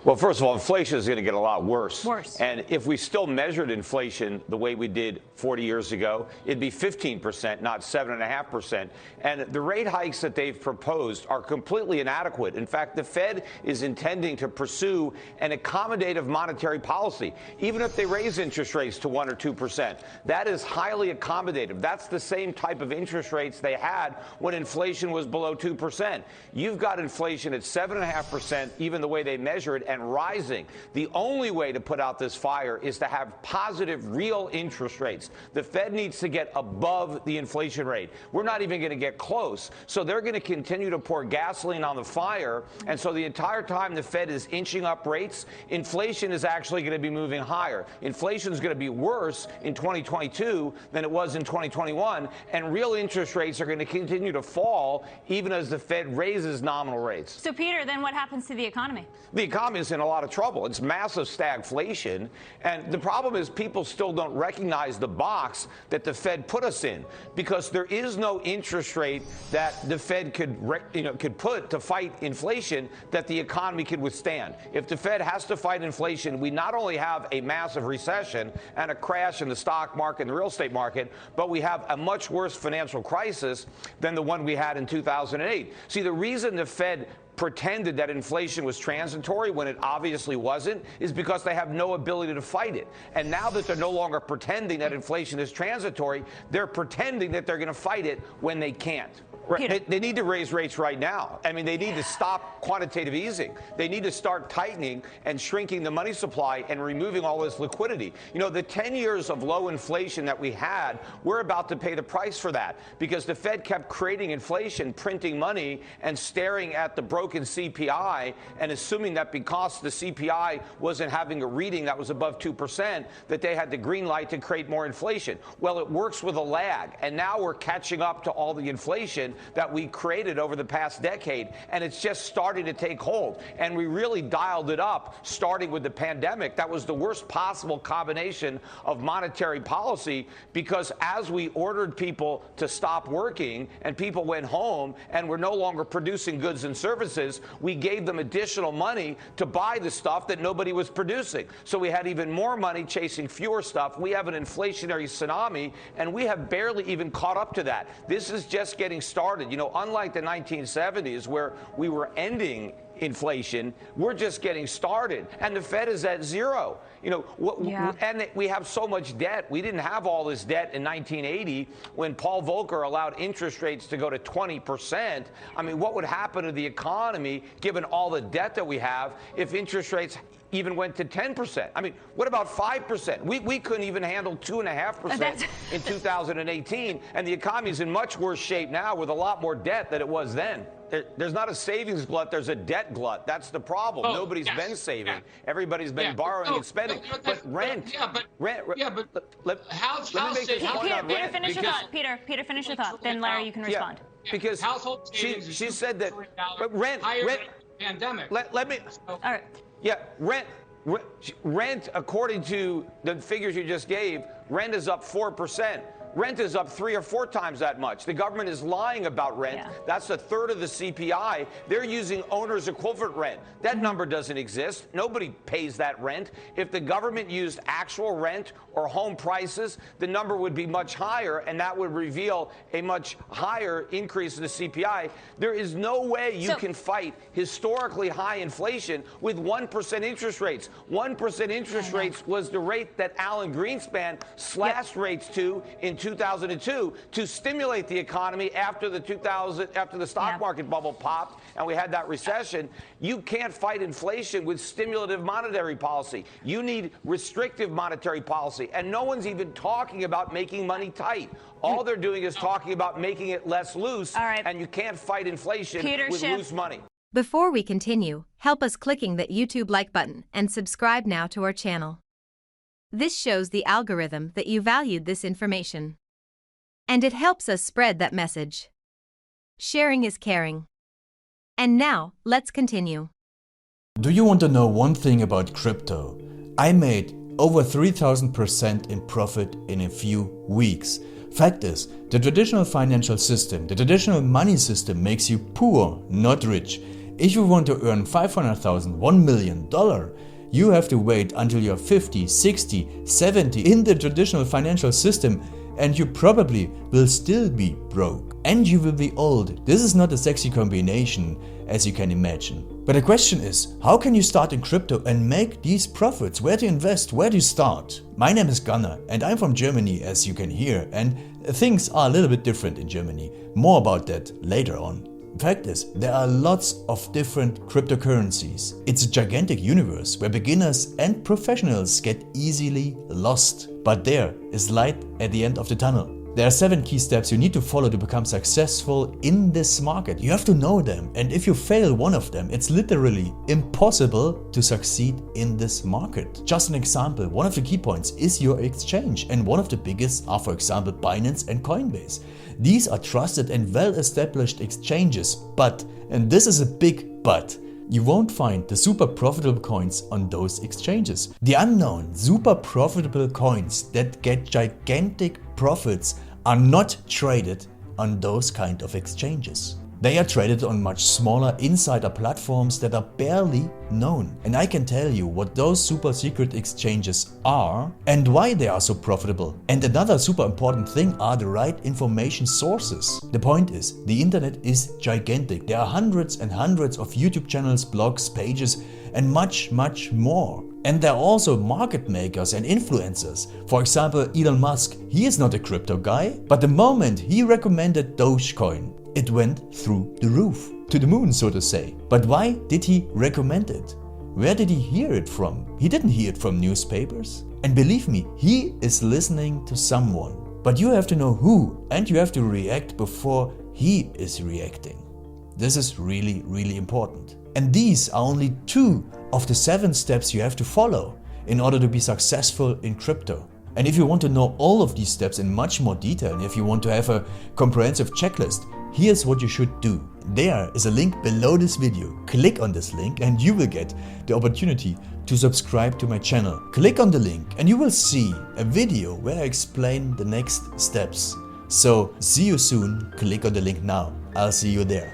Well, first of all, inflation is going to get a lot worse. Worse. And if we still measured inflation the way we did 40 years ago, it'd be 15%, not 7.5%. And the rate hikes that they've proposed are completely inadequate. In fact, the Fed is intending to pursue an accommodative monetary policy, even if they raise interest rates to 1 or 2%. That is highly accommodative. That's the same type of interest rates they had when inflation was below 2%. You've got inflation at 7.5%, even the way they measure it, and rising. The only way to put out this fire is to have positive real interest rates. The Fed needs to get above the inflation rate. We're not even going to get close. So they're going to continue to pour gasoline on the fire. And so the entire time the Fed is inching up rates, inflation is actually going to be moving higher. Inflation is going to be worse in 2022 than it was in 2021. And real interest rates are going to continue to fall even as the Fed raises nominal rates. So, Peter, then what happens to the economy? The economy is in a lot of trouble. It's massive stagflation. And the problem is people still don't recognize the box that the Fed put us in, because there is no interest rate that the Fed could put to fight inflation that the economy could withstand. If the Fed has to fight inflation, we not only have a massive recession and a crash in the stock market and the real estate market, but we have a much worse financial crisis than the one we had in 2008. See, the reason the Fed pretended that inflation was transitory when it obviously wasn't is because they have no ability to fight it. And now that they're no longer pretending that inflation is transitory, they're pretending that they're going to fight it when they can't. They need to raise rates right now. I mean, they need to stop quantitative easing. They need to start tightening and shrinking the money supply and removing all this liquidity. You know, the 10 years of low inflation that we had, we're about to pay the price for that, because the Fed kept creating inflation, printing money, and staring at the broken CPI and assuming that because the CPI wasn't having a reading that was above 2%, that they had the green light to create more inflation. Well, it works with a lag, and now we're catching up to all the inflation that we created over the past decade, and it's just starting to take hold. And we really dialed it up starting with the pandemic. That was the worst possible combination of monetary policy, because as we ordered people to stop working and people went home and were no longer producing goods and services, we gave them additional money to buy the stuff that nobody was producing. So we had even more money chasing fewer stuff. We have an inflationary tsunami, and we have barely even caught up to that. This is just getting started. You know, unlike the 1970s where we were ending inflation, we're just getting started, and the Fed is at zero. You know, and we have so much debt. We didn't have all this debt in 1980 when Paul Volcker allowed interest rates to go to 20%. I mean, what would happen to the economy given all the debt that we have if interest rates even went to 10%? I mean, what about 5%? We couldn't even handle 2.5% in 2018, and the economy is in much worse shape now with a lot more debt than it was then. There's not a savings glut, there's a debt glut. That's the problem. Oh, Nobody's been saving. Everybody's been borrowing and spending. But rent. Peter, finish your thought. Peter, finish your thought. Then Larry, you can respond. Because household she said that rent. Pandemic. Let me. All right. Yeah, rent, according to the figures you just gave, rent is up 4%. Rent is up 3 or 4 times that much. The government is lying about rent. Yeah. That's a third of the CPI. They're using owner's equivalent rent. That number doesn't exist. Nobody pays that rent. If the government used actual rent or home prices, the number would be much higher, and that would reveal a much higher increase in the CPI. There is no way you can fight historically high inflation with 1% interest rates. 1% interest rates was the rate that Alan Greenspan slashed rates to in 2002 to stimulate the economy after the stock market bubble popped and we had that recession. You can't fight inflation with stimulative monetary policy. You need restrictive monetary policy, and no one's even talking about making money tight. All they're doing is talking about making it less loose, and you can't fight inflation with loose money. Before we continue, help us clicking that YouTube like button and subscribe now to our channel. This shows the algorithm that you valued this information, and it helps us spread that message. Sharing is caring. And now, let's continue. Do you want to know one thing about crypto? I made over 3,000% in profit in a few weeks. Fact is, the traditional financial system, the traditional money system makes you poor, not rich. If you want to earn $500,000, $1 million, you have to wait until you're 50, 60, 70 in the traditional financial system, and you probably will still be broke. And you will be old. This is not a sexy combination, as you can imagine. But the question is, how can you start in crypto and make these profits? Where to invest? Where to start? My name is Gunnar and I'm from Germany, as you can hear, and things are a little bit different in Germany. More about that later on. Fact is, there are lots of different cryptocurrencies. It's a gigantic universe where beginners and professionals get easily lost. But there is light at the end of the tunnel. There are 7 key steps you need to follow to become successful in this market. You have to know them, and if you fail one of them, it's literally impossible to succeed in this market. Just an example, one of the key points is your exchange, and one of the biggest are, for example, Binance and Coinbase. These are trusted and well-established exchanges, but, and this is a big but, you won't find the super profitable coins on those exchanges. The unknown super profitable coins that get gigantic profits are not traded on those kind of exchanges. They are traded on much smaller insider platforms that are barely known. And I can tell you what those super secret exchanges are and why they are so profitable. And another super important thing are the right information sources. The point is, the internet is gigantic. There are hundreds and hundreds of YouTube channels, blogs, pages, and much more. And there are also market makers and influencers. For example, Elon Musk, he is not a crypto guy, but the moment he recommended Dogecoin, it went through the roof, to the moon, so to say. But why did he recommend it? Where did he hear it from? He didn't hear it from newspapers. And believe me, he is listening to someone. But you have to know who, and you have to react before he is reacting. This is really important. And these are only 2 of the 7 steps you have to follow in order to be successful in crypto. And if you want to know all of these steps in much more detail, and if you want to have a comprehensive checklist, here's what you should do. There is a link below this video. Click on this link and you will get the opportunity to subscribe to my channel. Click on the link and you will see a video where I explain the next steps. So see you soon. Click on the link now. I'll see you there.